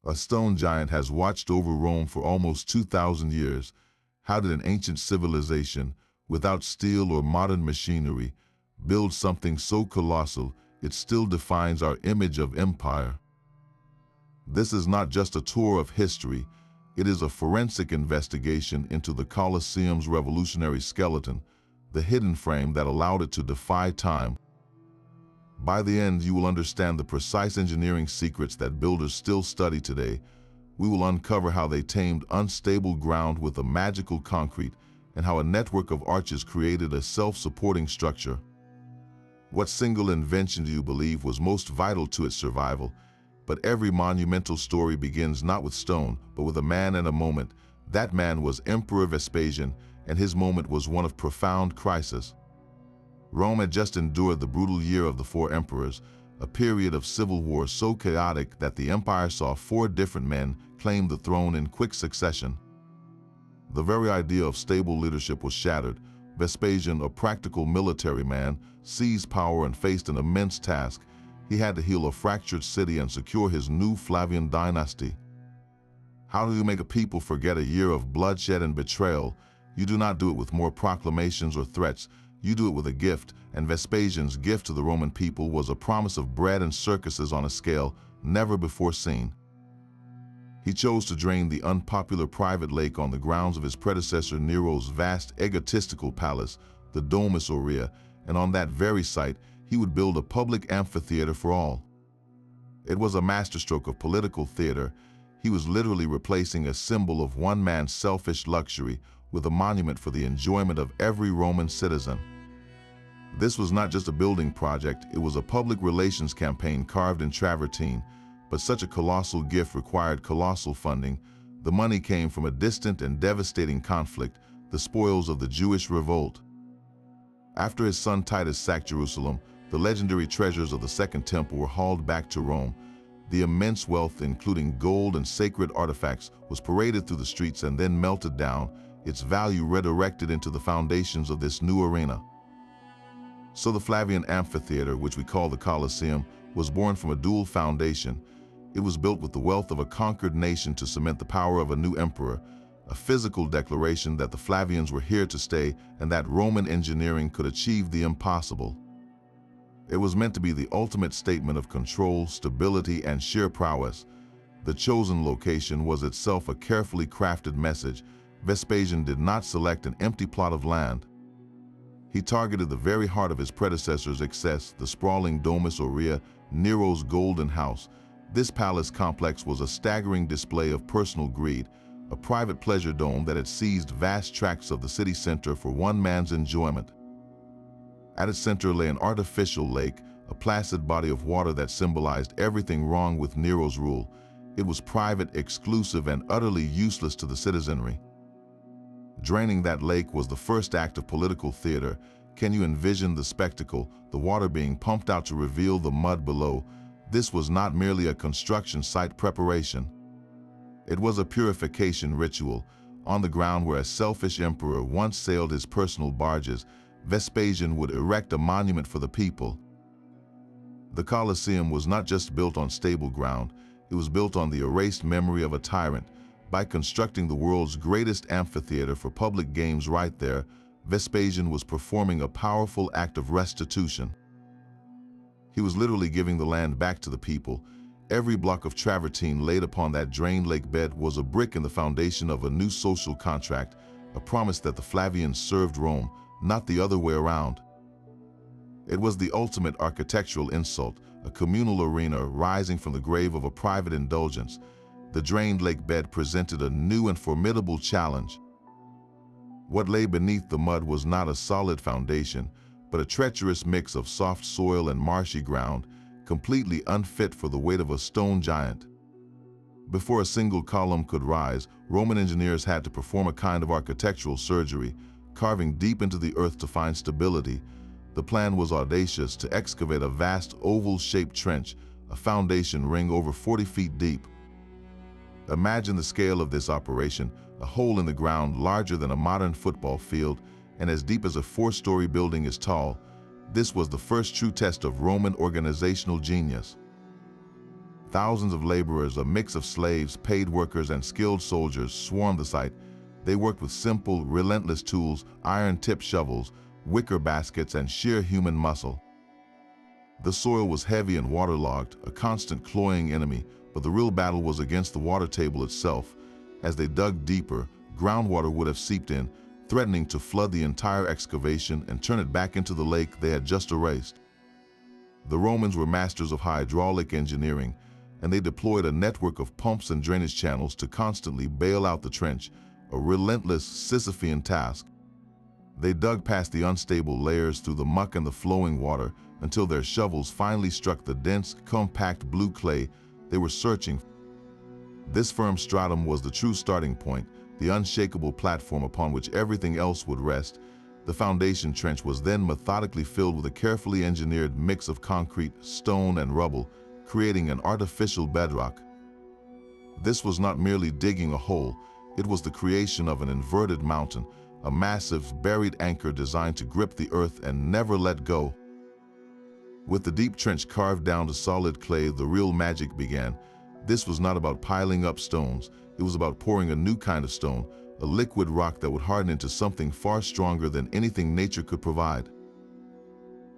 A stone giant has watched over Rome for almost 2,000 years. How did an ancient civilization, without steel or modern machinery, build something so colossal it still defines our image of empire? This is not just a tour of history, it is a forensic investigation into the Colosseum's revolutionary skeleton, the hidden frame that allowed it to defy time. By the end, you will understand the precise engineering secrets that builders still study today. We will uncover how they tamed unstable ground with a magical concrete and how a network of arches created a self-supporting structure. What single invention do you believe was most vital to its survival? But every monumental story begins not with stone, but with a man and a moment. That man was Emperor Vespasian, and his moment was one of profound crisis. Rome had just endured the brutal year of the four emperors, a period of civil war so chaotic that the empire saw four different men claim the throne in quick succession. The very idea of stable leadership was shattered. Vespasian, a practical military man, seized power and faced an immense task. He had to heal a fractured city and secure his new Flavian dynasty. How do you make a people forget a year of bloodshed and betrayal? You do not do it with more proclamations or threats. You do it with a gift, and Vespasian's gift to the Roman people was a promise of bread and circuses on a scale never before seen. He chose to drain the unpopular private lake on the grounds of his predecessor Nero's vast egotistical palace, the Domus Aurea, and on that very site he would build a public amphitheater for all. It was a masterstroke of political theater. He was literally replacing a symbol of one man's selfish luxury with a monument for the enjoyment of every Roman citizen. This was not just a building project, it was a public relations campaign carved in travertine. But such a colossal gift required colossal funding. The money came from a distant and devastating conflict, the spoils of the Jewish revolt. After his son Titus sacked Jerusalem, the legendary treasures of the Second Temple were hauled back to Rome. The immense wealth, including gold and sacred artifacts, was paraded through the streets and then melted down, its value redirected into the foundations of this new arena. So the Flavian amphitheater, which we call the Colosseum, was born from a dual foundation. It was built with the wealth of a conquered nation to cement the power of a new emperor, a physical declaration that the Flavians were here to stay and that Roman engineering could achieve the impossible. It was meant to be the ultimate statement of control, stability, and sheer prowess. The chosen location was itself a carefully crafted message. Vespasian did not select an empty plot of land. He targeted the very heart of his predecessor's excess, the sprawling Domus Aurea, Nero's golden house. This palace complex was a staggering display of personal greed, a private pleasure dome that had seized vast tracts of the city center for one man's enjoyment. At its center lay an artificial lake, a placid body of water that symbolized everything wrong with Nero's rule. It was private, exclusive, and utterly useless to the citizenry. Draining that lake was the first act of political theater. Can you envision the spectacle, the water being pumped out to reveal the mud below? This was not merely a construction site preparation. It was a purification ritual. On the ground where a selfish emperor once sailed his personal barges, Vespasian would erect a monument for the people. The Colosseum was not just built on stable ground, it was built on the erased memory of a tyrant. By constructing the world's greatest amphitheater for public games right there, Vespasian was performing a powerful act of restitution. He was literally giving the land back to the people. Every block of travertine laid upon that drained lake bed was a brick in the foundation of a new social contract, a promise that the Flavians served Rome, not the other way around. It was the ultimate architectural insult, a communal arena rising from the grave of a private indulgence. The drained lake bed presented a new and formidable challenge. What lay beneath the mud was not a solid foundation, but a treacherous mix of soft soil and marshy ground, completely unfit for the weight of a stone giant. Before a single column could rise, Roman engineers had to perform a kind of architectural surgery, carving deep into the earth to find stability. The plan was audacious: to excavate a vast oval-shaped trench, a foundation ring over 40 feet deep. Imagine the scale of this operation: a hole in the ground larger than a modern football field and as deep as a 4-story building is tall. This was the first true test of Roman organizational genius. Thousands of laborers, a mix of slaves, paid workers, and skilled soldiers, swarmed the site. They worked with simple, relentless tools, iron-tipped shovels, wicker baskets, and sheer human muscle. The soil was heavy and waterlogged, a constant cloying enemy, but the real battle was against the water table itself. As they dug deeper, groundwater would have seeped in, threatening to flood the entire excavation and turn it back into the lake they had just erased. The Romans were masters of hydraulic engineering, and they deployed a network of pumps and drainage channels to constantly bail out the trench, a relentless Sisyphean task. They dug past the unstable layers through the muck and the flowing water until their shovels finally struck the dense, compact blue clay they were searching. This firm stratum was the true starting point, the unshakable platform upon which everything else would rest. The foundation trench was then methodically filled with a carefully engineered mix of concrete, stone, and rubble, creating an artificial bedrock. This was not merely digging a hole, it was the creation of an inverted mountain, a massive, buried anchor designed to grip the earth and never let go. With the deep trench carved down to solid clay, the real magic began. This was not about piling up stones, it was about pouring a new kind of stone, a liquid rock that would harden into something far stronger than anything nature could provide.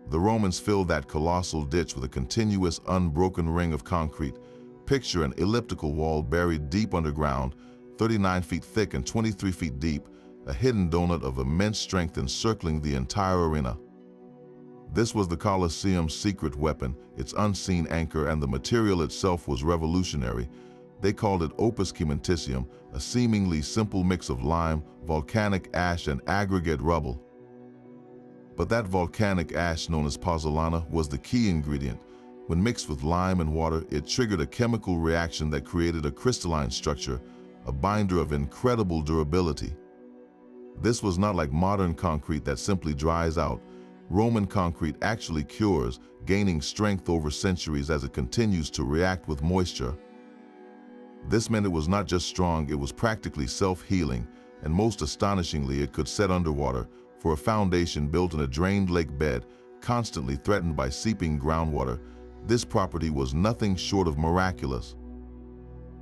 The Romans filled that colossal ditch with a continuous, unbroken ring of concrete. Picture an elliptical wall buried deep underground, 39 feet thick and 23 feet deep, a hidden donut of immense strength encircling the entire arena. This was the Colosseum's secret weapon, its unseen anchor, and the material itself was revolutionary. They called it opus cementitium, a seemingly simple mix of lime, volcanic ash, and aggregate rubble. But that volcanic ash, known as pozzolana, was the key ingredient. When mixed with lime and water, it triggered a chemical reaction that created a crystalline structure, a binder of incredible durability. This was not like modern concrete that simply dries out. Roman concrete actually cures, gaining strength over centuries as it continues to react with moisture. This meant it was not just strong, it was practically self-healing, and most astonishingly, it could set underwater. For a foundation built in a drained lake bed, constantly threatened by seeping groundwater, this property was nothing short of miraculous.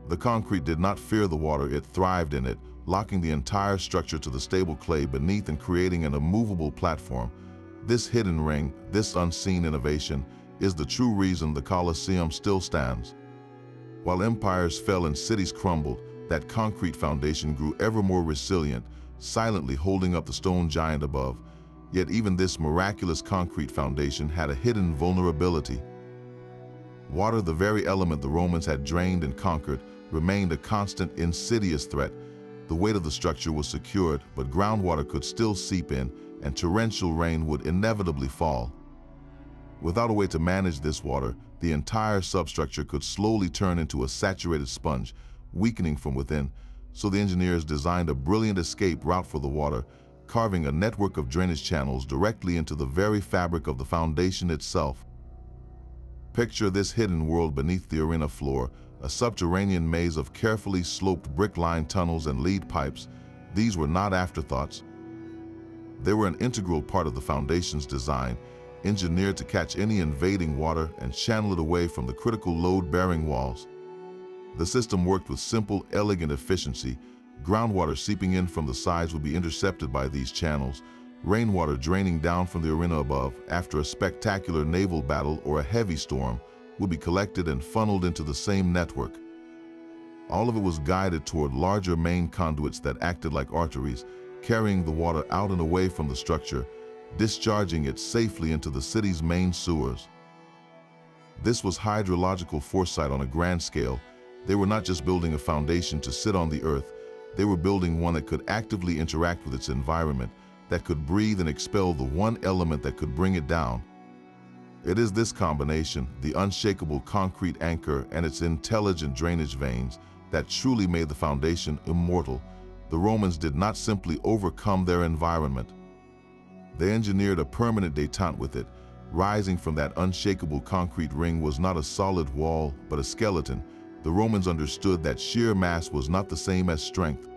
The concrete did not fear the water, it thrived in it, locking the entire structure to the stable clay beneath and creating an immovable platform. This hidden ring, this unseen innovation, is the true reason the Colosseum still stands. While empires fell and cities crumbled, that concrete foundation grew ever more resilient, silently holding up the stone giant above. Yet even this miraculous concrete foundation had a hidden vulnerability. Water, the very element the Romans had drained and conquered, remained a constant, insidious threat. The weight of the structure was secured, but groundwater could still seep in, and torrential rain would inevitably fall. Without a way to manage this water, the entire substructure could slowly turn into a saturated sponge, weakening from within. So the engineers designed a brilliant escape route for the water, carving a network of drainage channels directly into the very fabric of the foundation itself. Picture this hidden world beneath the arena floor, a subterranean maze of carefully sloped brick-lined tunnels and lead pipes. These were not afterthoughts. They were an integral part of the foundation's design, engineered to catch any invading water and channel it away from the critical load-bearing walls. The system worked with simple, elegant efficiency. Groundwater seeping in from the sides would be intercepted by these channels. Rainwater draining down from the arena above after a spectacular naval battle or a heavy storm would be collected and funneled into the same network. All of it was guided toward larger main conduits that acted like arteries, carrying the water out and away from the structure, discharging it safely into the city's main sewers. This was hydrological foresight on a grand scale. They were not just building a foundation to sit on the earth, they were building one that could actively interact with its environment, that could breathe and expel the one element that could bring it down. It is this combination, the unshakable concrete anchor and its intelligent drainage veins, that truly made the foundation immortal. The Romans did not simply overcome their environment. They engineered a permanent détente with it. Rising from that unshakable concrete ring was not a solid wall, but a skeleton. The Romans understood that sheer mass was not the same as strength.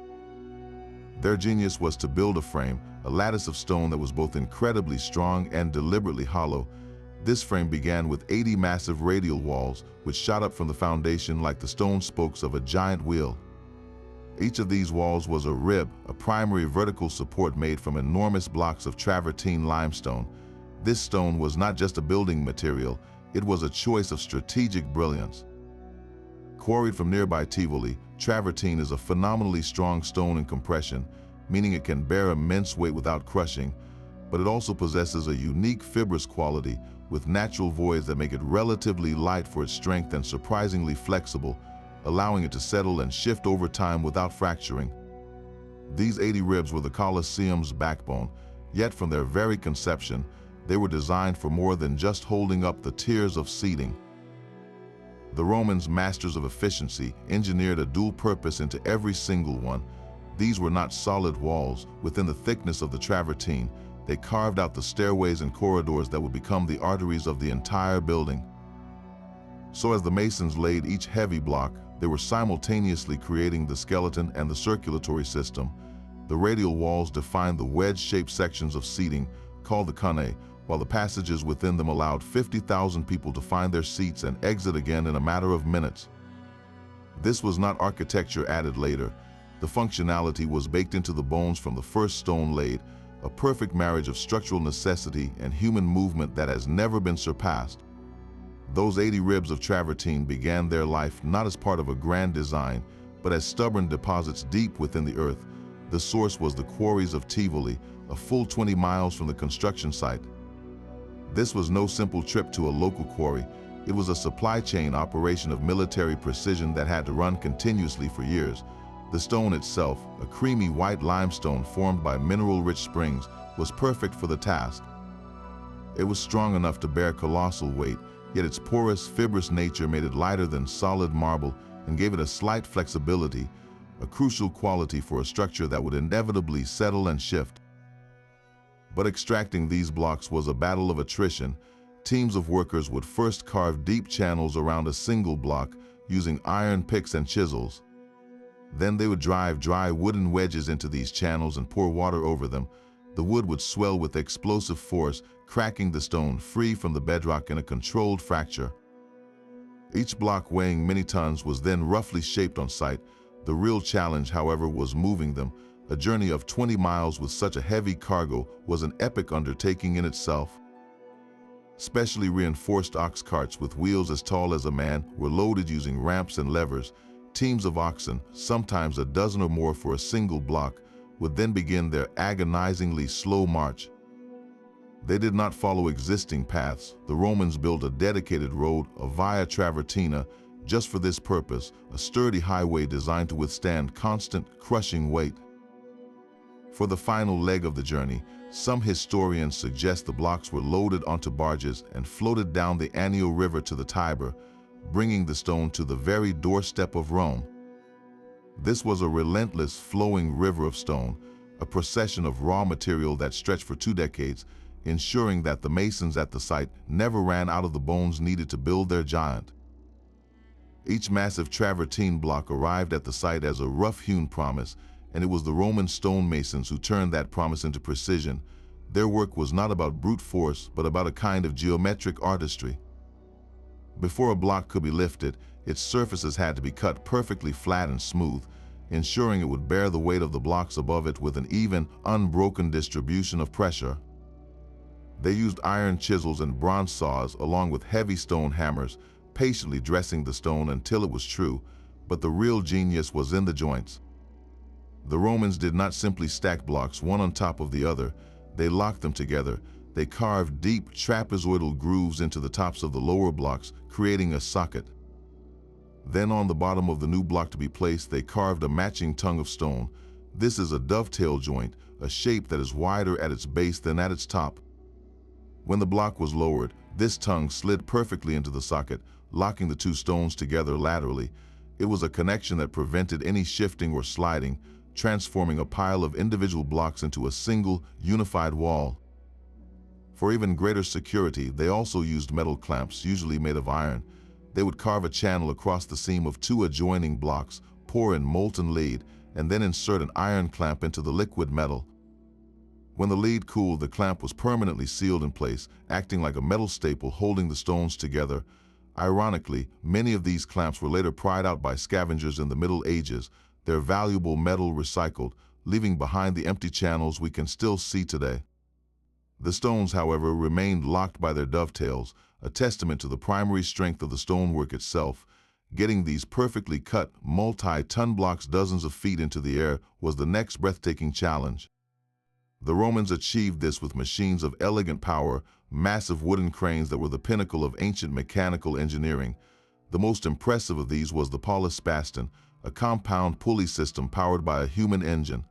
Their genius was to build a frame, a lattice of stone that was both incredibly strong and deliberately hollow. This frame began with 80 massive radial walls, which shot up from the foundation like the stone spokes of a giant wheel. Each of these walls was a rib, a primary vertical support made from enormous blocks of travertine limestone. This stone was not just a building material, it was a choice of strategic brilliance. Quarried from nearby Tivoli, travertine is a phenomenally strong stone in compression, meaning it can bear immense weight without crushing, but it also possesses a unique fibrous quality with natural voids that make it relatively light for its strength and surprisingly flexible, allowing it to settle and shift over time without fracturing. These 80 ribs were the Colosseum's backbone, yet from their very conception, they were designed for more than just holding up the tiers of seating. The Romans, masters of efficiency, engineered a dual purpose into every single one. These were not solid walls. Within the thickness of the travertine, they carved out the stairways and corridors that would become the arteries of the entire building. So as the masons laid each heavy block, they were simultaneously creating the skeleton and the circulatory system. The radial walls defined the wedge-shaped sections of seating, called the conne, while the passages within them allowed 50,000 people to find their seats and exit again in a matter of minutes. This was not architecture added later. The functionality was baked into the bones from the first stone laid, a perfect marriage of structural necessity and human movement that has never been surpassed. Those 80 ribs of travertine began their life not as part of a grand design, but as stubborn deposits deep within the earth. The source was the quarries of Tivoli, a full 20 miles from the construction site. This was no simple trip to a local quarry. It was a supply chain operation of military precision that had to run continuously for years. The stone itself, a creamy white limestone formed by mineral-rich springs, was perfect for the task. It was strong enough to bear colossal weight, yet its porous, fibrous nature made it lighter than solid marble and gave it a slight flexibility, a crucial quality for a structure that would inevitably settle and shift. But extracting these blocks was a battle of attrition. Teams of workers would first carve deep channels around a single block using iron picks and chisels. Then they would drive dry wooden wedges into these channels and pour water over them. The wood would swell with explosive force, cracking the stone free from the bedrock in a controlled fracture. Each block weighing many tons was then roughly shaped on site. The real challenge, however, was moving them. A journey of 20 miles with such a heavy cargo was an epic undertaking in itself. Specially reinforced ox carts with wheels as tall as a man were loaded using ramps and levers. Teams of oxen, sometimes a dozen or more for a single block, would then begin their agonizingly slow march. They did not follow existing paths. The Romans built a dedicated road, a Via Travertina, just for this purpose, a sturdy highway designed to withstand constant, crushing weight. For the final leg of the journey, some historians suggest the blocks were loaded onto barges and floated down the Anio River to the Tiber, bringing the stone to the very doorstep of Rome. This was a relentless, flowing river of stone, a procession of raw material that stretched for 2 decades, ensuring that the masons at the site never ran out of the bones needed to build their giant. Each massive travertine block arrived at the site as a rough-hewn promise, and it was the Roman stonemasons who turned that promise into precision. Their work was not about brute force, but about a kind of geometric artistry. Before a block could be lifted, its surfaces had to be cut perfectly flat and smooth, ensuring it would bear the weight of the blocks above it with an even, unbroken distribution of pressure. They used iron chisels and bronze saws along with heavy stone hammers, patiently dressing the stone until it was true, but the real genius was in the joints. The Romans did not simply stack blocks one on top of the other, they locked them together. They carved deep trapezoidal grooves into the tops of the lower blocks, creating a socket. Then on the bottom of the new block to be placed, they carved a matching tongue of stone. This is a dovetail joint, a shape that is wider at its base than at its top. When the block was lowered, this tongue slid perfectly into the socket, locking the two stones together laterally. It was a connection that prevented any shifting or sliding, transforming a pile of individual blocks into a single, unified wall. For even greater security, they also used metal clamps, usually made of iron. They would carve a channel across the seam of 2 adjoining blocks, pour in molten lead, and then insert an iron clamp into the liquid metal. When the lead cooled, the clamp was permanently sealed in place, acting like a metal staple holding the stones together. Ironically, many of these clamps were later pried out by scavengers in the Middle Ages, their valuable metal recycled, leaving behind the empty channels we can still see today. The stones, however, remained locked by their dovetails, a testament to the primary strength of the stonework itself. Getting these perfectly cut, multi-ton blocks dozens of feet into the air was the next breathtaking challenge. The Romans achieved this with machines of elegant power, massive wooden cranes that were the pinnacle of ancient mechanical engineering. The most impressive of these was the Colosseum, a compound pulley system powered by a human engine.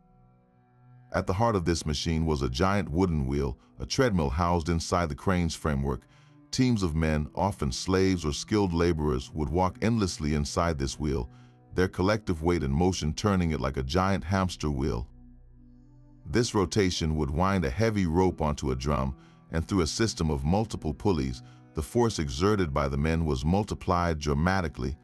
At the heart of this machine was a giant wooden wheel, a treadmill housed inside the crane's framework. Teams of men, often slaves or skilled laborers, would walk endlessly inside this wheel, their collective weight and motion turning it like a giant hamster wheel. This rotation would wind a heavy rope onto a drum, and through a system of multiple pulleys, the force exerted by the men was multiplied dramatically.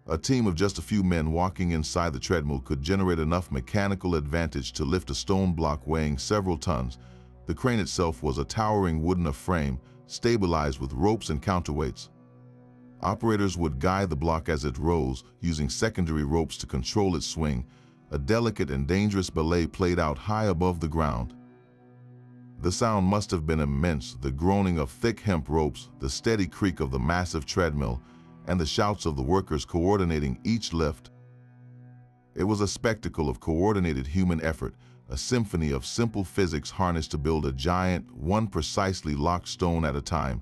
A team of just a few men walking inside the treadmill could generate enough mechanical advantage to lift a stone block weighing several tons. The crane itself was a towering wooden frame, stabilized with ropes and counterweights. Operators would guide the block as it rose, using secondary ropes to control its swing, a delicate and dangerous ballet played out high above the ground. The sound must have been immense, the groaning of thick hemp ropes, the steady creak of the massive treadmill, and the shouts of the workers coordinating each lift. It was a spectacle of coordinated human effort, a symphony of simple physics harnessed to build a giant, one precisely locked stone at a time.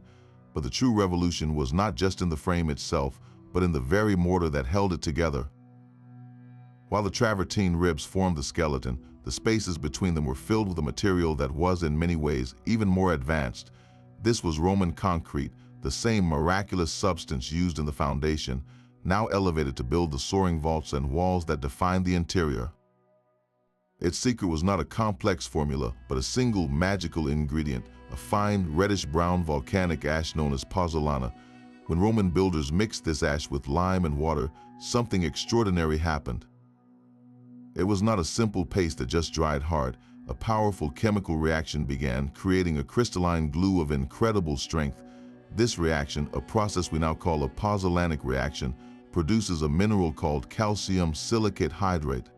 But the true revolution was not just in the frame itself, but in the very mortar that held it together. While the travertine ribs formed the skeleton, the spaces between them were filled with a material that was in many ways even more advanced. This was Roman concrete, the same miraculous substance used in the foundation, now elevated to build the soaring vaults and walls that defined the interior. Its secret was not a complex formula, but a single magical ingredient, a fine reddish-brown volcanic ash known as pozzolana. When Roman builders mixed this ash with lime and water, something extraordinary happened. It was not a simple paste that just dried hard. A powerful chemical reaction began, creating a crystalline glue of incredible strength. This reaction, a process we now call a pozzolanic reaction, produces a mineral called calcium silicate hydrate.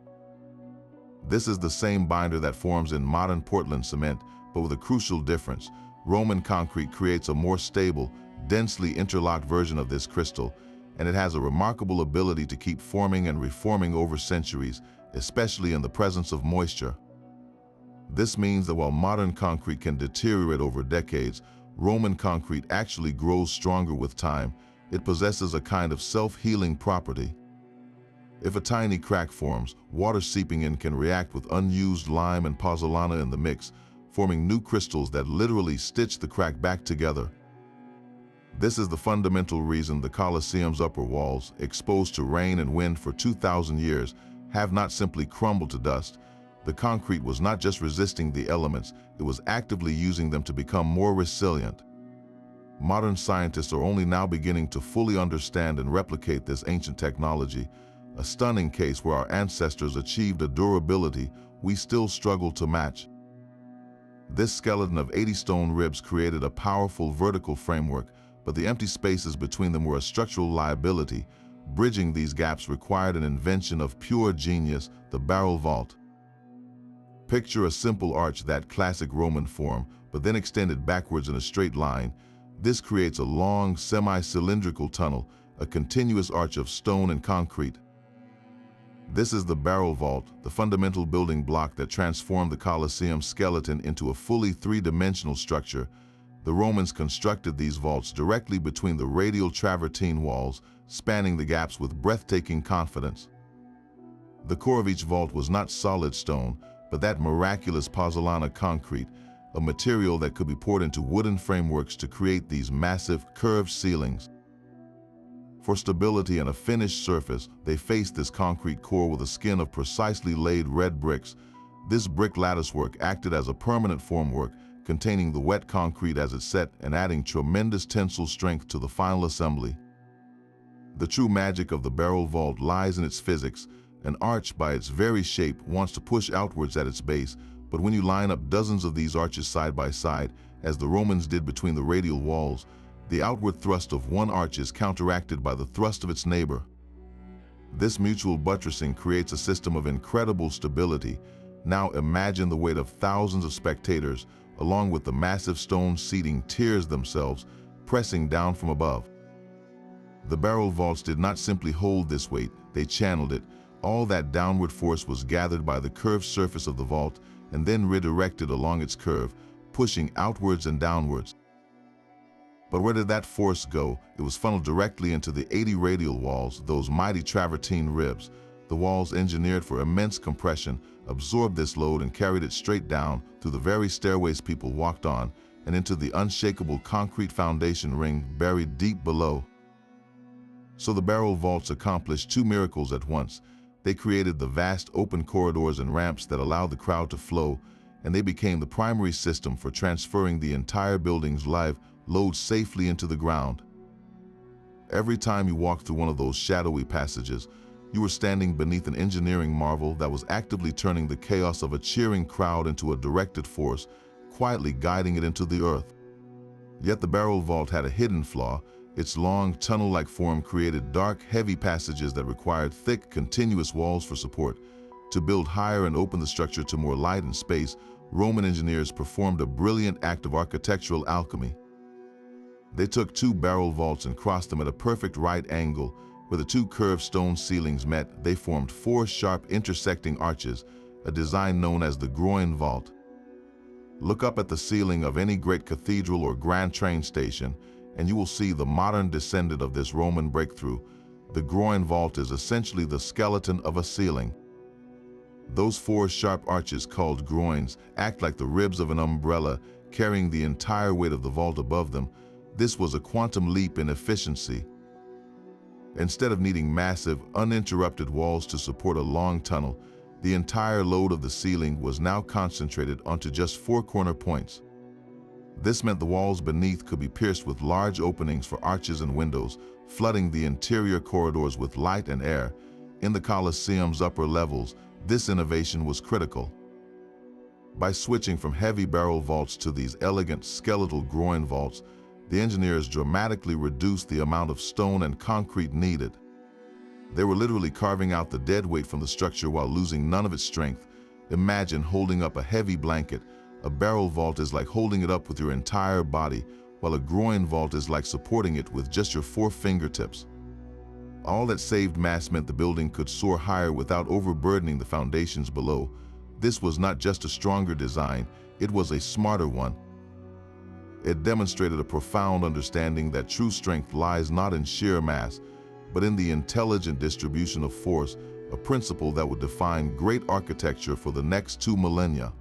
This is the same binder that forms in modern Portland cement, but with a crucial difference. Roman concrete creates a more stable, densely interlocked version of this crystal, and it has a remarkable ability to keep forming and reforming over centuries, especially in the presence of moisture. This means that while modern concrete can deteriorate over decades, Roman concrete actually grows stronger with time. It possesses a kind of self-healing property. If a tiny crack forms, water seeping in can react with unused lime and pozzolana in the mix, forming new crystals that literally stitch the crack back together. This is the fundamental reason the Colosseum's upper walls, exposed to rain and wind for 2,000 years, have not simply crumbled to dust. The concrete was not just resisting the elements, it was actively using them to become more resilient. Modern scientists are only now beginning to fully understand and replicate this ancient technology, a stunning case where our ancestors achieved a durability we still struggle to match. This skeleton of 80 stone ribs created a powerful vertical framework, but the empty spaces between them were a structural liability. Bridging these gaps required an invention of pure genius, the barrel vault. Picture a simple arch, that classic Roman form, but then extended backwards in a straight line. This creates a long, semi-cylindrical tunnel, a continuous arch of stone and concrete. This is the barrel vault, the fundamental building block that transformed the Colosseum skeleton into a fully three-dimensional structure. The Romans constructed these vaults directly between the radial travertine walls, spanning the gaps with breathtaking confidence. The core of each vault was not solid stone, but that miraculous pozzolana concrete, a material that could be poured into wooden frameworks to create these massive, curved ceilings. For stability and a finished surface, they faced this concrete core with a skin of precisely laid red bricks. This brick latticework acted as a permanent formwork, containing the wet concrete as it set and adding tremendous tensile strength to the final assembly. The true magic of the barrel vault lies in its physics. An arch, by its very shape, wants to push outwards at its base, But when you line up dozens of these arches side by side, as the Romans did between the radial walls, the outward thrust of one arch is counteracted by the thrust of its neighbor. This mutual buttressing creates a system of incredible stability. Now imagine the weight of thousands of spectators, along with the massive stone seating tiers themselves, pressing down from above. The barrel vaults did not simply hold this weight, they channeled it. All that downward force was gathered by the curved surface of the vault and then redirected along its curve, pushing outwards and downwards. But where did that force go? It was funneled directly into the 80 radial walls, those mighty travertine ribs. The walls, engineered for immense compression, absorbed this load and carried it straight down through the very stairways people walked on and into the unshakable concrete foundation ring buried deep below. So the barrel vaults accomplished two miracles at once. They created the vast open corridors and ramps that allowed the crowd to flow, and they became the primary system for transferring the entire building's live load safely into the ground. Every time you walked through one of those shadowy passages, you were standing beneath an engineering marvel that was actively turning the chaos of a cheering crowd into a directed force, quietly guiding it into the earth. Yet the barrel vault had a hidden flaw. Its long, tunnel-like form created dark, heavy passages that required thick, continuous walls for support. To build higher and open the structure to more light and space, Roman engineers performed a brilliant act of architectural alchemy. They took two barrel vaults and crossed them at a perfect right angle. Where the two curved stone ceilings met, they formed four sharp intersecting arches, a design known as the groin vault. Look up at the ceiling of any great cathedral or grand train station, and you will see the modern descendant of this Roman breakthrough. The groin vault is essentially the skeleton of a ceiling. Those four sharp arches, called groins, act like the ribs of an umbrella, carrying the entire weight of the vault above them. This was a quantum leap in efficiency. Instead of needing massive, uninterrupted walls to support a long tunnel, the entire load of the ceiling was now concentrated onto just four corner points. This meant the walls beneath could be pierced with large openings for arches and windows, flooding the interior corridors with light and air. In the Colosseum's upper levels, this innovation was critical. By switching from heavy barrel vaults to these elegant skeletal groin vaults, the engineers dramatically reduced the amount of stone and concrete needed. They were literally carving out the dead weight from the structure while losing none of its strength. Imagine holding up a heavy blanket. A barrel vault is like holding it up with your entire body, while a groin vault is like supporting it with just your four fingertips. All that saved mass meant the building could soar higher without overburdening the foundations below. This was not just a stronger design, it was a smarter one. It demonstrated a profound understanding that true strength lies not in sheer mass, but in the intelligent distribution of force, a principle that would define great architecture for the next 2 millennia.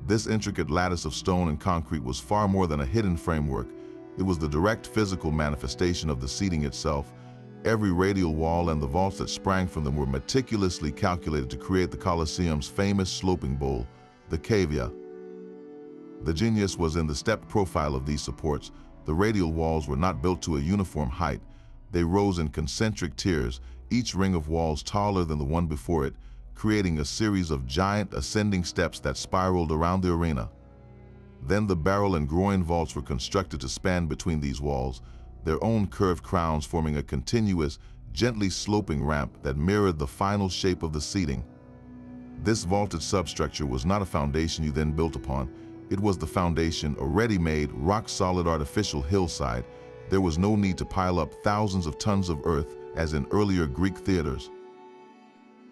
This intricate lattice of stone and concrete was far more than a hidden framework. It was the direct physical manifestation of the seating itself. Every radial wall and the vaults that sprang from them were meticulously calculated to create the Colosseum's famous sloping bowl, the cavea. The genius was in the stepped profile of these supports. The radial walls were not built to a uniform height. They rose in concentric tiers, each ring of walls taller than the one before it, creating a series of giant ascending steps that spiraled around the arena. Then the barrel and groin vaults were constructed to span between these walls, their own curved crowns forming a continuous, gently sloping ramp that mirrored the final shape of the seating. This vaulted substructure was not a foundation you then built upon. It was the foundation, a ready-made, rock-solid artificial hillside. There was no need to pile up thousands of tons of earth, as in earlier Greek theaters.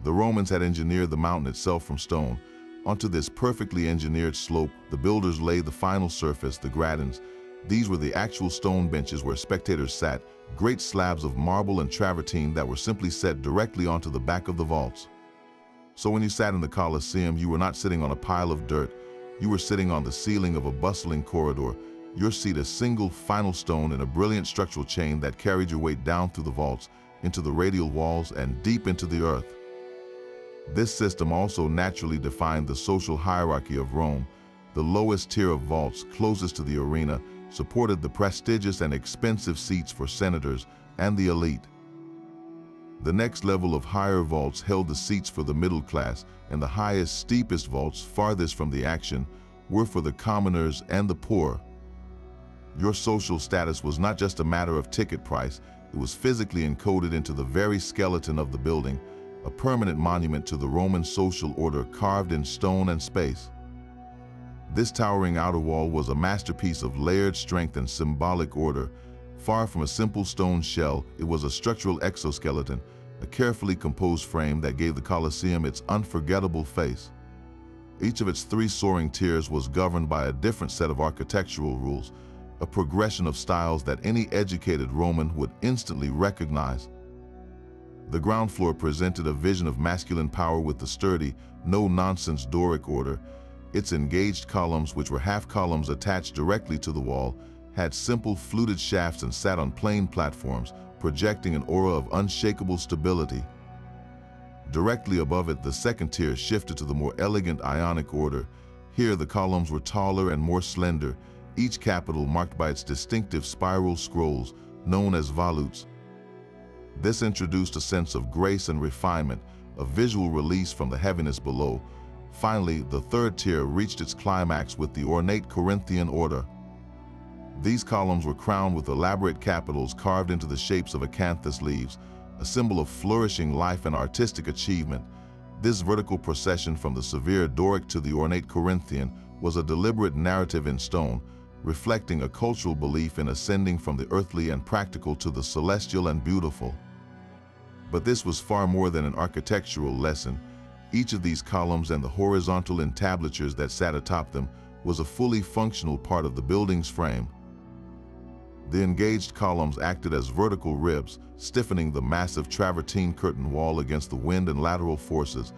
The Romans had engineered the mountain itself from stone. Onto this perfectly engineered slope, the builders laid the final surface, the gradins. These were the actual stone benches where spectators sat, great slabs of marble and travertine that were simply set directly onto the back of the vaults. So when you sat in the Colosseum, you were not sitting on a pile of dirt. You were sitting on the ceiling of a bustling corridor, your seat a single final stone in a brilliant structural chain that carried your weight down through the vaults, into the radial walls, and deep into the earth. This system also naturally defined the social hierarchy of Rome. The lowest tier of vaults, closest to the arena, supported the prestigious and expensive seats for senators and the elite. The next level of higher vaults held the seats for the middle class, and the highest, steepest vaults, farthest from the action, were for the commoners and the poor. Your social status was not just a matter of ticket price, it was physically encoded into the very skeleton of the building, a permanent monument to the Roman social order carved in stone and space. This towering outer wall was a masterpiece of layered strength and symbolic order. Far from a simple stone shell, it was a structural exoskeleton, a carefully composed frame that gave the Colosseum its unforgettable face. Each of its 3 soaring tiers was governed by a different set of architectural rules, a progression of styles that any educated Roman would instantly recognize. The ground floor presented a vision of masculine power with the sturdy, no-nonsense Doric order. Its engaged columns, which were half columns attached directly to the wall, had simple fluted shafts and sat on plain platforms, projecting an aura of unshakable stability. Directly above it, the second tier shifted to the more elegant Ionic order. Here, the columns were taller and more slender, each capital marked by its distinctive spiral scrolls, known as volutes. This introduced a sense of grace and refinement, a visual release from the heaviness below. Finally, the third tier reached its climax with the ornate Corinthian order. These columns were crowned with elaborate capitals carved into the shapes of acanthus leaves, a symbol of flourishing life and artistic achievement. This vertical procession from the severe Doric to the ornate Corinthian was a deliberate narrative in stone, reflecting a cultural belief in ascending from the earthly and practical to the celestial and beautiful. But this was far more than an architectural lesson. Each of these columns and the horizontal entablatures that sat atop them was a fully functional part of the building's frame. The engaged columns acted as vertical ribs, stiffening the massive travertine curtain wall against the wind and lateral forces.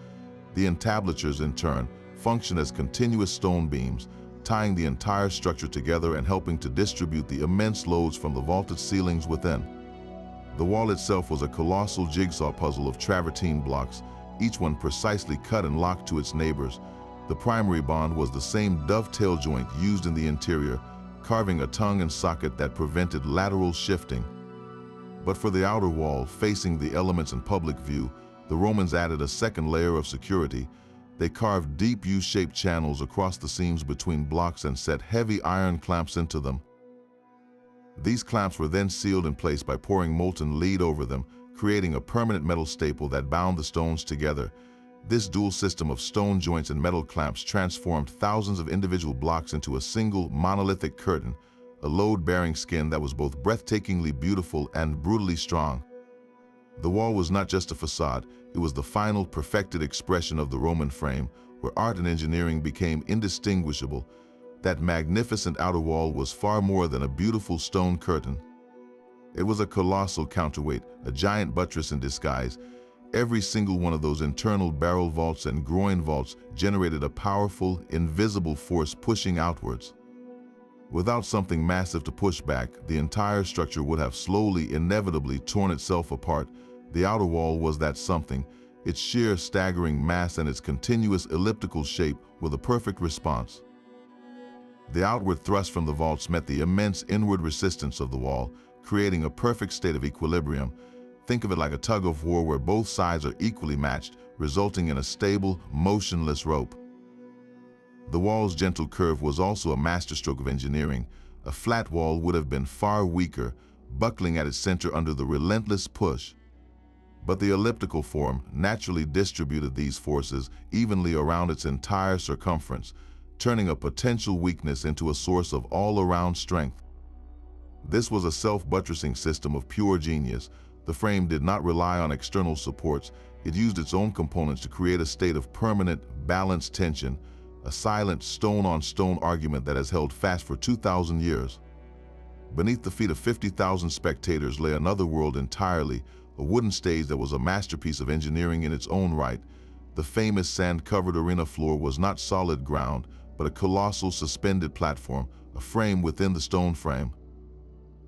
The entablatures, in turn, functioned as continuous stone beams, tying the entire structure together and helping to distribute the immense loads from the vaulted ceilings within. The wall itself was a colossal jigsaw puzzle of travertine blocks, each one precisely cut and locked to its neighbors. The primary bond was the same dovetail joint used in the interior, carving a tongue and socket that prevented lateral shifting. But for the outer wall, facing the elements in public view, the Romans added a second layer of security. They carved deep U-shaped channels across the seams between blocks and set heavy iron clamps into them. These clamps were then sealed in place by pouring molten lead over them, creating a permanent metal staple that bound the stones together. This dual system of stone joints and metal clamps transformed thousands of individual blocks into a single monolithic curtain, a load-bearing skin that was both breathtakingly beautiful and brutally strong. The wall was not just a facade, it was the final perfected expression of the Roman frame, where art and engineering became indistinguishable. That magnificent outer wall was far more than a beautiful stone curtain. It was a colossal counterweight, a giant buttress in disguise. Every single one of those internal barrel vaults and groin vaults generated a powerful, invisible force pushing outwards. Without something massive to push back, the entire structure would have slowly, inevitably torn itself apart. The outer wall was that something. Its sheer, staggering mass and its continuous elliptical shape were the perfect response. The outward thrust from the vaults met the immense inward resistance of the wall, creating a perfect state of equilibrium. Think of it like a tug of war where both sides are equally matched, resulting in a stable, motionless rope. The wall's gentle curve was also a masterstroke of engineering. A flat wall would have been far weaker, buckling at its center under the relentless push. But the elliptical form naturally distributed these forces evenly around its entire circumference, turning a potential weakness into a source of all-around strength. This was a self-buttressing system of pure genius. The frame did not rely on external supports. It used its own components to create a state of permanent, balanced tension, a silent stone-on-stone argument that has held fast for 2,000 years. Beneath the feet of 50,000 spectators lay another world entirely, a wooden stage that was a masterpiece of engineering in its own right. The famous sand-covered arena floor was not solid ground, but a colossal suspended platform, a frame within the stone frame.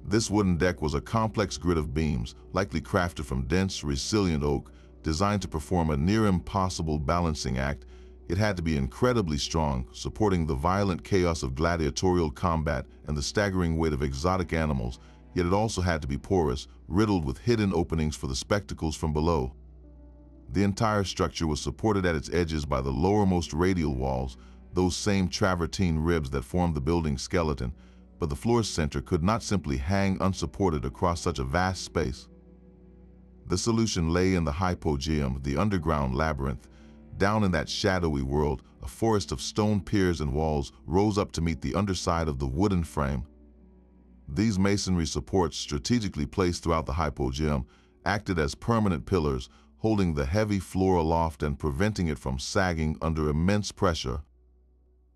This wooden deck was a complex grid of beams, likely crafted from dense, resilient oak, designed to perform a near-impossible balancing act. It had to be incredibly strong, supporting the violent chaos of gladiatorial combat and the staggering weight of exotic animals, yet it also had to be porous, riddled with hidden openings for the spectacles from below. The entire structure was supported at its edges by the lowermost radial walls, those same travertine ribs that formed the building's skeleton, but the floor's center could not simply hang unsupported across such a vast space. The solution lay in the hypogeum, the underground labyrinth. Down in that shadowy world, a forest of stone piers and walls rose up to meet the underside of the wooden frame. These masonry supports, strategically placed throughout the hypogeum, acted as permanent pillars, holding the heavy floor aloft and preventing it from sagging under immense pressure.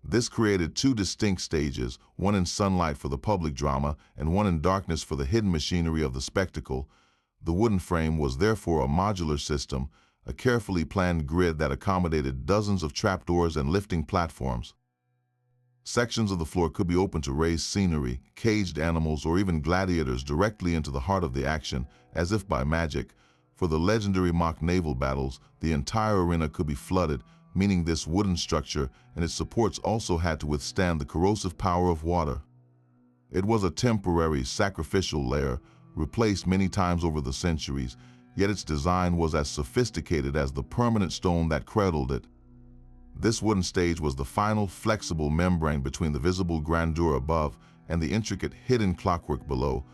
This created two distinct stages, one in sunlight for the public drama and one in darkness for the hidden machinery of the spectacle. The wooden frame was therefore a modular system, a carefully planned grid that accommodated dozens of trapdoors and lifting platforms. Sections of the floor could be opened to raise scenery, caged animals, or even gladiators directly into the heart of the action, as if by magic. For the legendary mock naval battles, the entire arena could be flooded, meaning this wooden structure and its supports also had to withstand the corrosive power of water. It was a temporary, sacrificial layer, replaced many times over the centuries, yet its design was as sophisticated as the permanent stone that cradled it. This wooden stage was the final flexible membrane between the visible grandeur above and the intricate hidden clockwork below,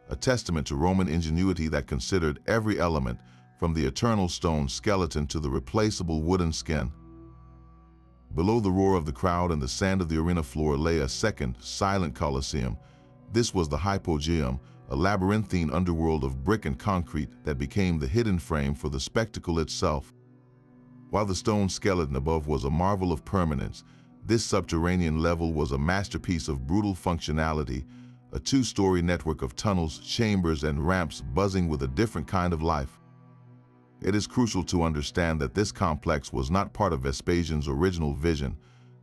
a testament to Roman ingenuity that considered every element, from the eternal stone skeleton to the replaceable wooden skin. Below the roar of the crowd and the sand of the arena floor lay a second, silent Colosseum. This was the hypogeum, a labyrinthine underworld of brick and concrete that became the hidden frame for the spectacle itself. While the stone skeleton above was a marvel of permanence, this subterranean level was a masterpiece of brutal functionality, a two-story network of tunnels, chambers, and ramps buzzing with a different kind of life. It is crucial to understand that this complex was not part of Vespasian's original vision.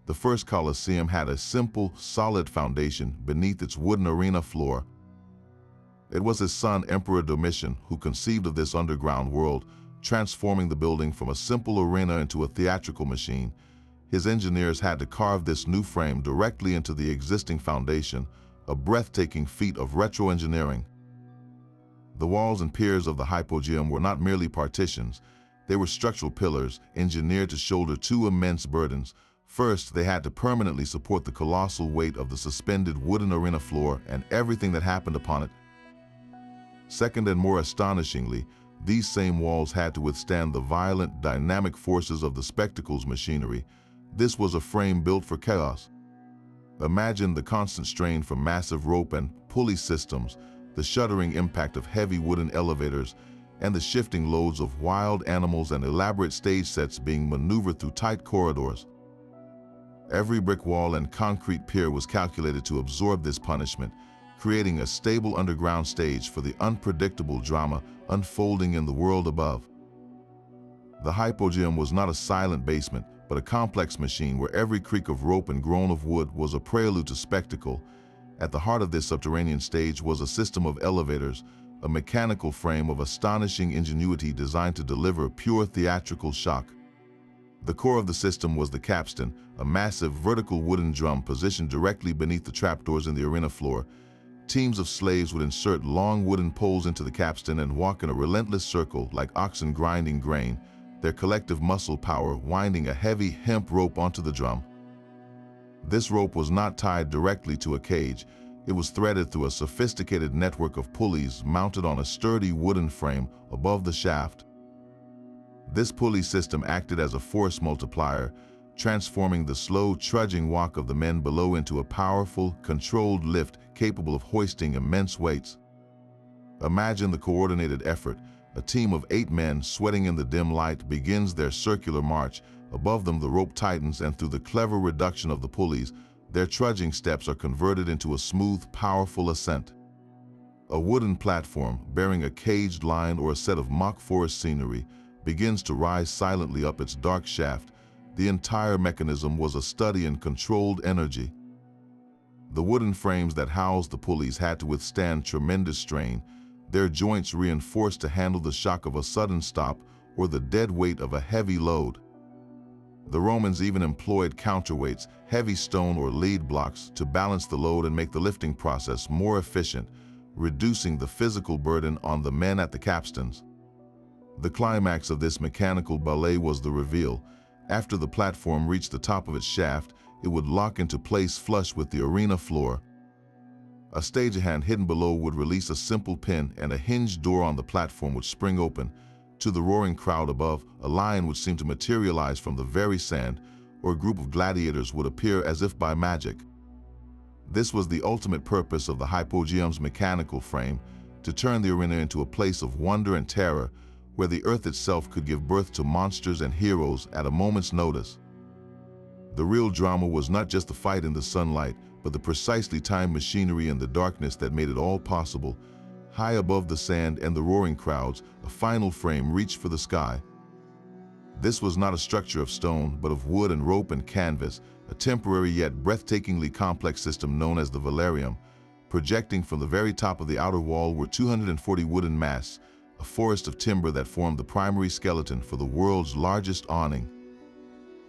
The first Colosseum had a simple, solid foundation beneath its wooden arena floor. It was his son, Emperor Domitian, who conceived of this underground world, transforming the building from a simple arena into a theatrical machine. His engineers had to carve this new frame directly into the existing foundation, a breathtaking feat of retro-engineering. The walls and piers of the hypogeum were not merely partitions. They were structural pillars, engineered to shoulder two immense burdens. First, they had to permanently support the colossal weight of the suspended wooden arena floor and everything that happened upon it. Second, and more astonishingly, these same walls had to withstand the violent, dynamic forces of the spectacle's machinery. This was a frame built for chaos. Imagine the constant strain from massive rope and pulley systems, the shuddering impact of heavy wooden elevators, and the shifting loads of wild animals and elaborate stage sets being maneuvered through tight corridors. Every brick wall and concrete pier was calculated to absorb this punishment, creating a stable underground stage for the unpredictable drama unfolding in the world above. The hypogeum was not a silent basement, but a complex machine where every creak of rope and groan of wood was a prelude to spectacle. At the heart of this subterranean stage was a system of elevators, a mechanical frame of astonishing ingenuity designed to deliver pure theatrical shock. The core of the system was the capstan, a massive vertical wooden drum positioned directly beneath the trapdoors in the arena floor. Teams of slaves would insert long wooden poles into the capstan and walk in a relentless circle like oxen grinding grain, their collective muscle power winding a heavy hemp rope onto the drum. This rope was not tied directly to a cage. It was threaded through a sophisticated network of pulleys mounted on a sturdy wooden frame above the shaft. This pulley system acted as a force multiplier, transforming the slow, trudging walk of the men below into a powerful, controlled lift capable of hoisting immense weights. Imagine the coordinated effort. A team of 8 men sweating in the dim light begins their circular march. Above them, the rope tightens, and through the clever reduction of the pulleys, their trudging steps are converted into a smooth, powerful ascent. A wooden platform, bearing a caged lion or a set of mock forest scenery, begins to rise silently up its dark shaft. The entire mechanism was a study in controlled energy. The wooden frames that housed the pulleys had to withstand tremendous strain, their joints reinforced to handle the shock of a sudden stop or the dead weight of a heavy load. The Romans even employed counterweights, heavy stone or lead blocks, to balance the load and make the lifting process more efficient. reducing the physical burden on the men at the capstans. The climax of this mechanical ballet was the reveal. After the platform reached the top of its shaft, it would lock into place flush with the arena floor. A stagehand hidden below would release a simple pin, and a hinged door on the platform would spring open. To the roaring crowd above, a lion would seem to materialize from the very sand, or a group of gladiators would appear as if by magic. This was the ultimate purpose of the hypogeum's mechanical frame, to turn the arena into a place of wonder and terror, where the earth itself could give birth to monsters and heroes at a moment's notice. The real drama was not just the fight in the sunlight, but the precisely timed machinery in the darkness that made it all possible. High above the sand and the roaring crowds, a final frame reached for the sky. This was not a structure of stone, but of wood and rope and canvas, a temporary yet breathtakingly complex system known as the velarium. Projecting from the very top of the outer wall were 240 wooden masts, a forest of timber that formed the primary skeleton for the world's largest awning.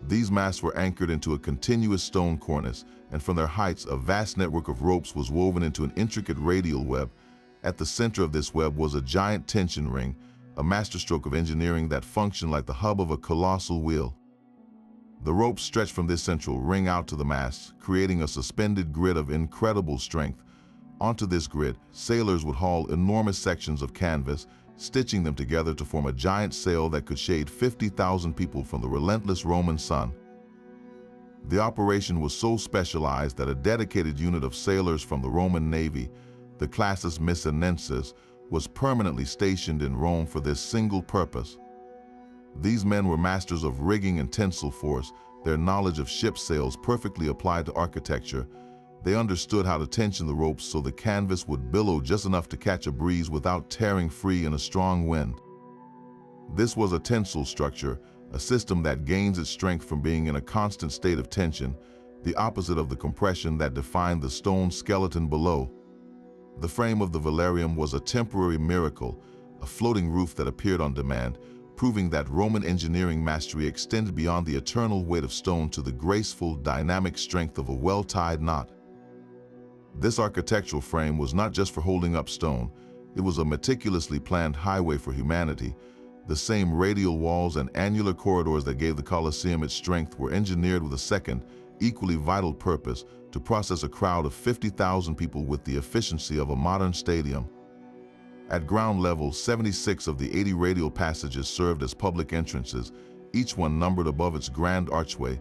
These masts were anchored into a continuous stone cornice, and from their heights a vast network of ropes was woven into an intricate radial web. At the center of this web was a giant tension ring, a masterstroke of engineering that functioned like the hub of a colossal wheel. The ropes stretched from this central ring out to the masts, creating a suspended grid of incredible strength. Onto this grid, sailors would haul enormous sections of canvas, stitching them together to form a giant sail that could shade 50,000 people from the relentless Roman sun. The operation was so specialized that a dedicated unit of sailors from the Roman Navy, the classis missinensis, was permanently stationed in Rome for this single purpose. These men were masters of rigging and tensile force, their knowledge of ship sails perfectly applied to architecture. They understood how to tension the ropes so the canvas would billow just enough to catch a breeze without tearing free in a strong wind. This was a tensile structure, a system that gains its strength from being in a constant state of tension, the opposite of the compression that defined the stone skeleton below. The frame of the velarium was a temporary miracle, a floating roof that appeared on demand, proving that Roman engineering mastery extended beyond the eternal weight of stone to the graceful, dynamic strength of a well-tied knot. This architectural frame was not just for holding up stone, it was a meticulously planned highway for humanity. The same radial walls and annular corridors that gave the Colosseum its strength were engineered with a second, equally vital purpose: to process a crowd of 50,000 people with the efficiency of a modern stadium. At ground level, 76 of the 80 radial passages served as public entrances, each one numbered above its grand archway.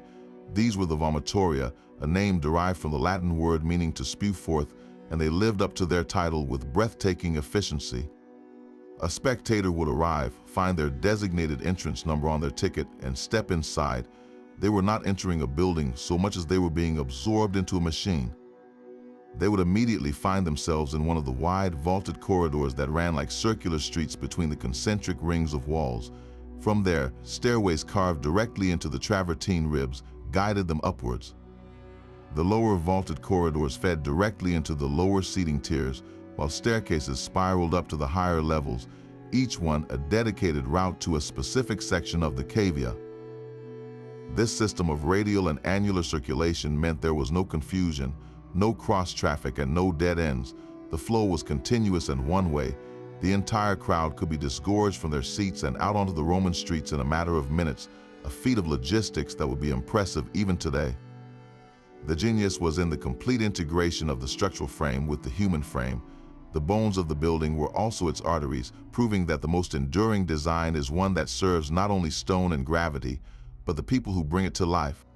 These were the vomitoria, a name derived from the Latin word meaning to spew forth, and they lived up to their title with breathtaking efficiency. A spectator would arrive, find their designated entrance number on their ticket, and step inside. They were not entering a building so much as they were being absorbed into a machine. They would immediately find themselves in one of the wide, vaulted corridors that ran like circular streets between the concentric rings of walls. From there, stairways carved directly into the travertine ribs guided them upwards. The lower vaulted corridors fed directly into the lower seating tiers, while staircases spiraled up to the higher levels, each one a dedicated route to a specific section of the cavea. This system of radial and annular circulation meant there was no confusion, no cross-traffic, and no dead ends. The flow was continuous and one-way. The entire crowd could be disgorged from their seats and out onto the Roman streets in a matter of minutes, a feat of logistics that would be impressive even today. The genius was in the complete integration of the structural frame with the human frame. The bones of the building were also its arteries, proving that the most enduring design is one that serves not only stone and gravity, but the people who bring it to life.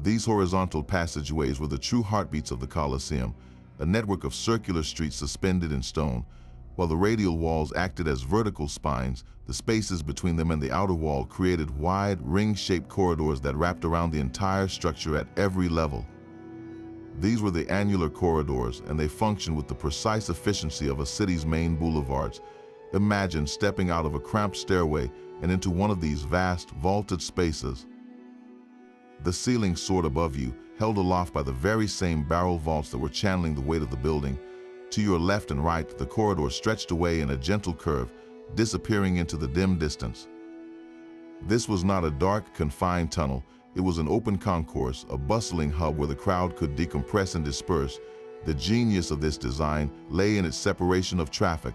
These horizontal passageways were the true heartbeats of the Colosseum, a network of circular streets suspended in stone. While the radial walls acted as vertical spines, the spaces between them and the outer wall created wide, ring-shaped corridors that wrapped around the entire structure at every level. These were the annular corridors, and they functioned with the precise efficiency of a city's main boulevards. Imagine stepping out of a cramped stairway and into one of these vast, vaulted spaces. The ceiling soared above you, held aloft by the very same barrel vaults that were channeling the weight of the building. To your left and right, the corridor stretched away in a gentle curve, disappearing into the dim distance. This was not a dark, confined tunnel. It was an open concourse, a bustling hub where the crowd could decompress and disperse. The genius of this design lay in its separation of traffic.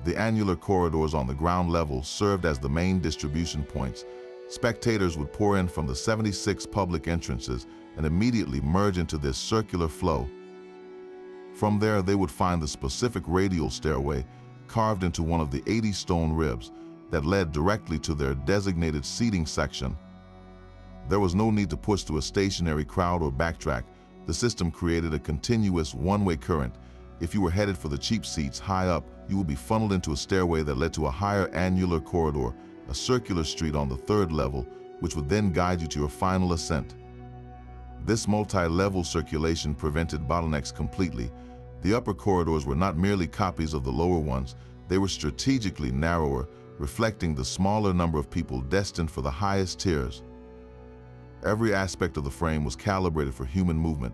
The annular corridors on the ground level served as the main distribution points. Spectators would pour in from the 76 public entrances and immediately merge into this circular flow. From there, they would find the specific radial stairway carved into one of the 80 stone ribs that led directly to their designated seating section. There was no need to push through a stationary crowd or backtrack. The system created a continuous one-way current. If you were headed for the cheap seats high up, you would be funneled into a stairway that led to a higher annular corridor, a circular street on the third level, which would then guide you to your final ascent. This multi-level circulation prevented bottlenecks completely. The upper corridors were not merely copies of the lower ones, they were strategically narrower, reflecting the smaller number of people destined for the highest tiers. Every aspect of the frame was calibrated for human movement.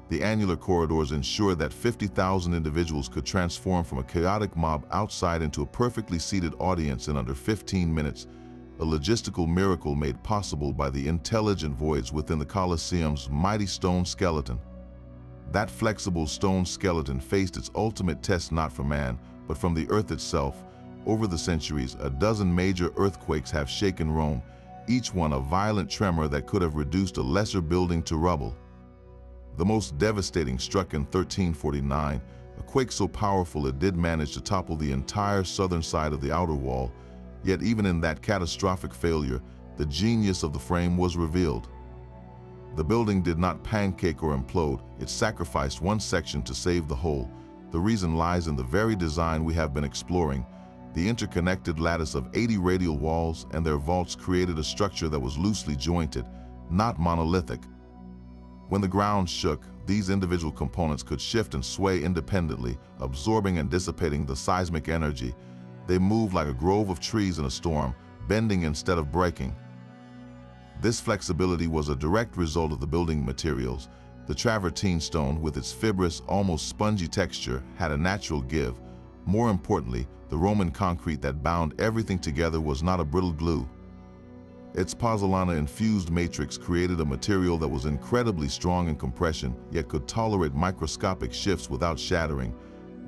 The annular corridors ensured that 50,000 individuals could transform from a chaotic mob outside into a perfectly seated audience in under 15 minutes, a logistical miracle made possible by the intelligent voids within the Colosseum's mighty stone skeleton. That flexible stone skeleton faced its ultimate test not from man, but from the earth itself. Over the centuries, a dozen major earthquakes have shaken Rome, each one a violent tremor that could have reduced a lesser building to rubble. The most devastating struck in 1349, a quake so powerful it did manage to topple the entire southern side of the outer wall. Yet even in that catastrophic failure, the genius of the frame was revealed. The building did not pancake or implode, it sacrificed one section to save the whole. The reason lies in the very design we have been exploring. The interconnected lattice of 80 radial walls and their vaults created a structure that was loosely jointed, not monolithic. When the ground shook, these individual components could shift and sway independently, absorbing and dissipating the seismic energy. They moved like a grove of trees in a storm, bending instead of breaking. This flexibility was a direct result of the building materials. The travertine stone, with its fibrous, almost spongy texture, had a natural give. More importantly, the Roman concrete that bound everything together was not a brittle glue. Its pozzolana-infused matrix created a material that was incredibly strong in compression, yet could tolerate microscopic shifts without shattering.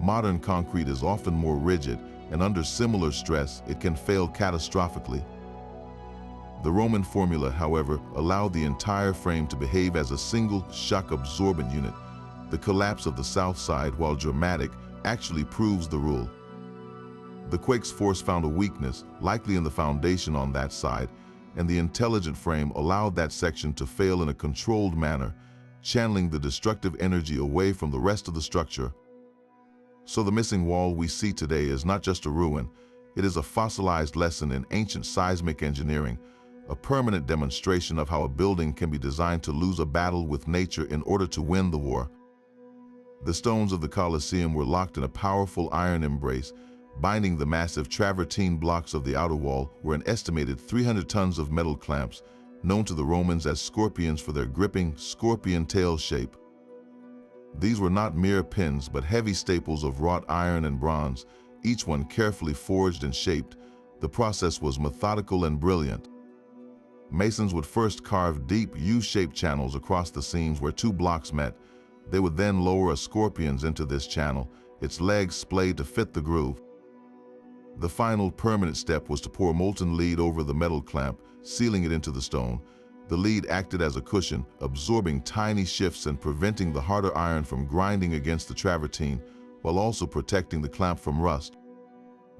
Modern concrete is often more rigid, and under similar stress, it can fail catastrophically. The Roman formula, however, allowed the entire frame to behave as a single shock-absorbent unit. The collapse of the south side, while dramatic, actually proves the rule. The quake's force found a weakness, likely in the foundation on that side, and the intelligent frame allowed that section to fail in a controlled manner, channeling the destructive energy away from the rest of the structure. So the missing wall we see today is not just a ruin, it is a fossilized lesson in ancient seismic engineering, a permanent demonstration of how a building can be designed to lose a battle with nature in order to win the war. The stones of the Colosseum were locked in a powerful iron embrace. Binding the massive travertine blocks of the outer wall were an estimated 300 tons of metal clamps, known to the Romans as scorpions for their gripping, scorpion tail shape. These were not mere pins, but heavy staples of wrought iron and bronze, each one carefully forged and shaped. The process was methodical and brilliant. Masons would first carve deep U-shaped channels across the seams where two blocks met. They would then lower a scorpions into this channel, its legs splayed to fit the groove. The final permanent step was to pour molten lead over the metal clamp, sealing it into the stone. The lead acted as a cushion, absorbing tiny shifts and preventing the harder iron from grinding against the travertine, while also protecting the clamp from rust.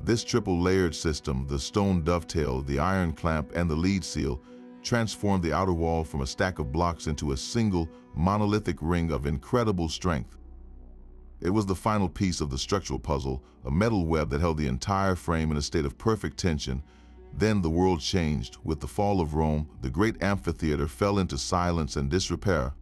This triple-layered system, the stone dovetail, the iron clamp, and the lead seal, transformed the outer wall from a stack of blocks into a single, monolithic ring of incredible strength. It was the final piece of the structural puzzle, a metal web that held the entire frame in a state of perfect tension. Then the world changed. With the fall of Rome, the great amphitheater fell into silence and disrepair.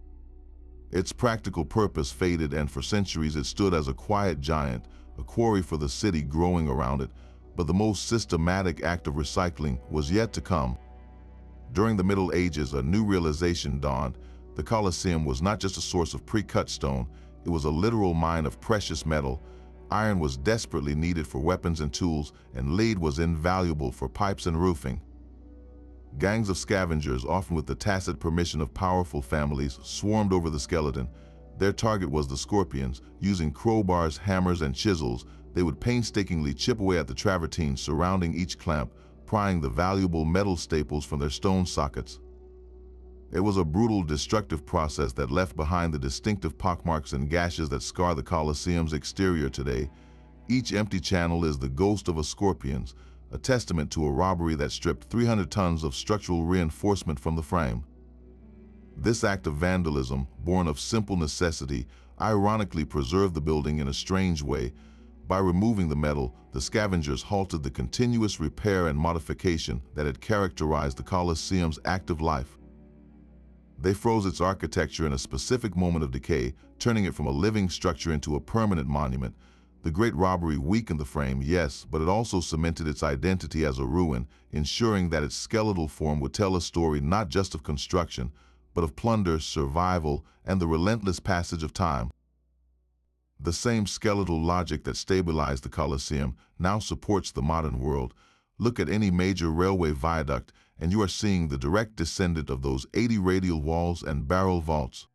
Its practical purpose faded, and for centuries it stood as a quiet giant, a quarry for the city growing around it. But the most systematic act of recycling was yet to come. During the Middle Ages, a new realization dawned. The Colosseum was not just a source of pre-cut stone, it was a literal mine of precious metal. Iron was desperately needed for weapons and tools, and lead was invaluable for pipes and roofing. Gangs of scavengers, often with the tacit permission of powerful families, swarmed over the skeleton. Their target was the scorpions. Using crowbars, hammers, and chisels, they would painstakingly chip away at the travertine surrounding each clamp, prying the valuable metal staples from their stone sockets. It was a brutal, destructive process that left behind the distinctive pockmarks and gashes that scar the Colosseum's exterior today. Each empty channel is the ghost of a scorpion's, a testament to a robbery that stripped 300 tons of structural reinforcement from the frame. This act of vandalism, born of simple necessity, ironically preserved the building in a strange way. By removing the metal, the scavengers halted the continuous repair and modification that had characterized the Colosseum's active life. They froze its architecture in a specific moment of decay, turning it from a living structure into a permanent monument. The great robbery weakened the frame, yes, but it also cemented its identity as a ruin, ensuring that its skeletal form would tell a story not just of construction, but of plunder, survival, and the relentless passage of time. The same skeletal logic that stabilized the Colosseum now supports the modern world. Look at any major railway viaduct, and you are seeing the direct descendant of those 80 radial walls and barrel vaults.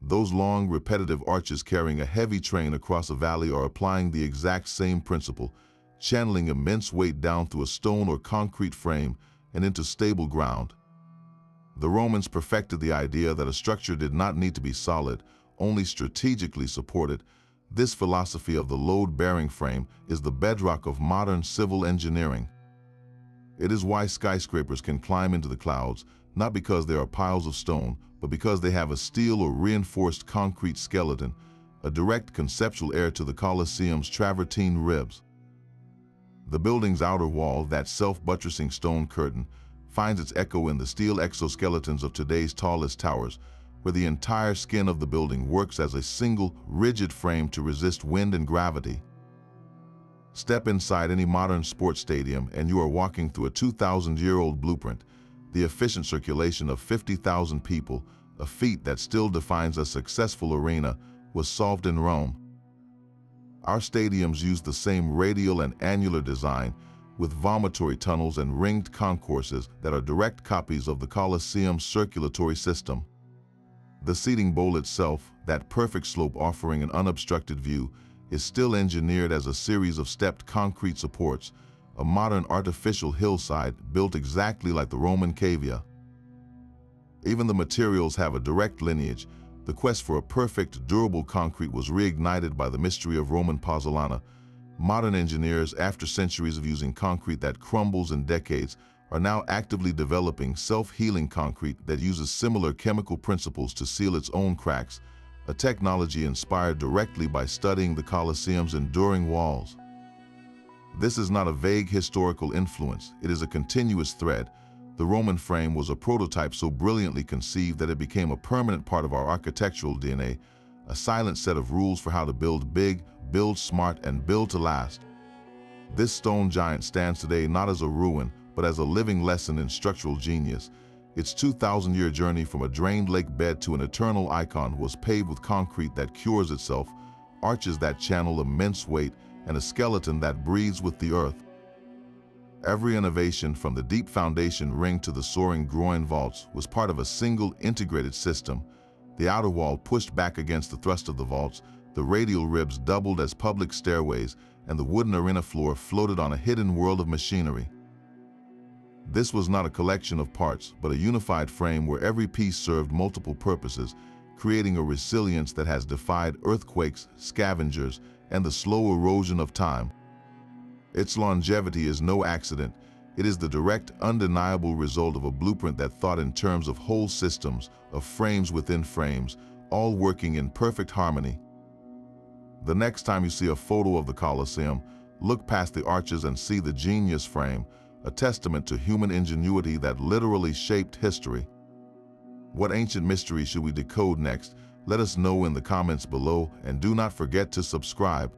Those long, repetitive arches carrying a heavy train across a valley are applying the exact same principle, channeling immense weight down through a stone or concrete frame and into stable ground. The Romans perfected the idea that a structure did not need to be solid, only strategically supported. This philosophy of the load-bearing frame is the bedrock of modern civil engineering. It is why skyscrapers can climb into the clouds, not because they are piles of stone, but because they have a steel or reinforced concrete skeleton, a direct conceptual heir to the Colosseum's travertine ribs. The building's outer wall, that self-buttressing stone curtain, finds its echo in the steel exoskeletons of today's tallest towers, where the entire skin of the building works as a single, rigid frame to resist wind and gravity. Step inside any modern sports stadium and you are walking through a 2,000-year-old blueprint. The efficient circulation of 50,000 people, a feat that still defines a successful arena, was solved in Rome. Our stadiums use the same radial and annular design, with vomitory tunnels and ringed concourses that are direct copies of the Colosseum's circulatory system. The seating bowl itself, that perfect slope offering an unobstructed view, is still engineered as a series of stepped concrete supports, a modern artificial hillside built exactly like the Roman cavea. Even the materials have a direct lineage. The quest for a perfect, durable concrete was reignited by the mystery of Roman pozzolana. Modern engineers, after centuries of using concrete that crumbles in decades, are now actively developing self-healing concrete that uses similar chemical principles to seal its own cracks, a technology inspired directly by studying the Colosseum's enduring walls. This is not a vague historical influence, it is a continuous thread. The Roman frame was a prototype so brilliantly conceived that it became a permanent part of our architectural DNA, a silent set of rules for how to build big, build smart, and build to last. This stone giant stands today not as a ruin, but as a living lesson in structural genius. Its 2,000-year journey from a drained lake bed to an eternal icon was paved with concrete that cures itself, arches that channel immense weight, and a skeleton that breathes with the earth. Every innovation, from the deep foundation ring to the soaring groin vaults, was part of a single integrated system. The outer wall pushed back against the thrust of the vaults, the radial ribs doubled as public stairways, and the wooden arena floor floated on a hidden world of machinery. This was not a collection of parts, but a unified frame where every piece served multiple purposes, creating a resilience that has defied earthquakes, scavengers, and the slow erosion of time. Its longevity is no accident. It is the direct, undeniable result of a blueprint that thought in terms of whole systems, of frames within frames, all working in perfect harmony. The next time you see a photo of the Colosseum, look past the arches and see the ingenious frame, a testament to human ingenuity that literally shaped history. What ancient mystery should we decode next? Let us know in the comments below, and do not forget to subscribe.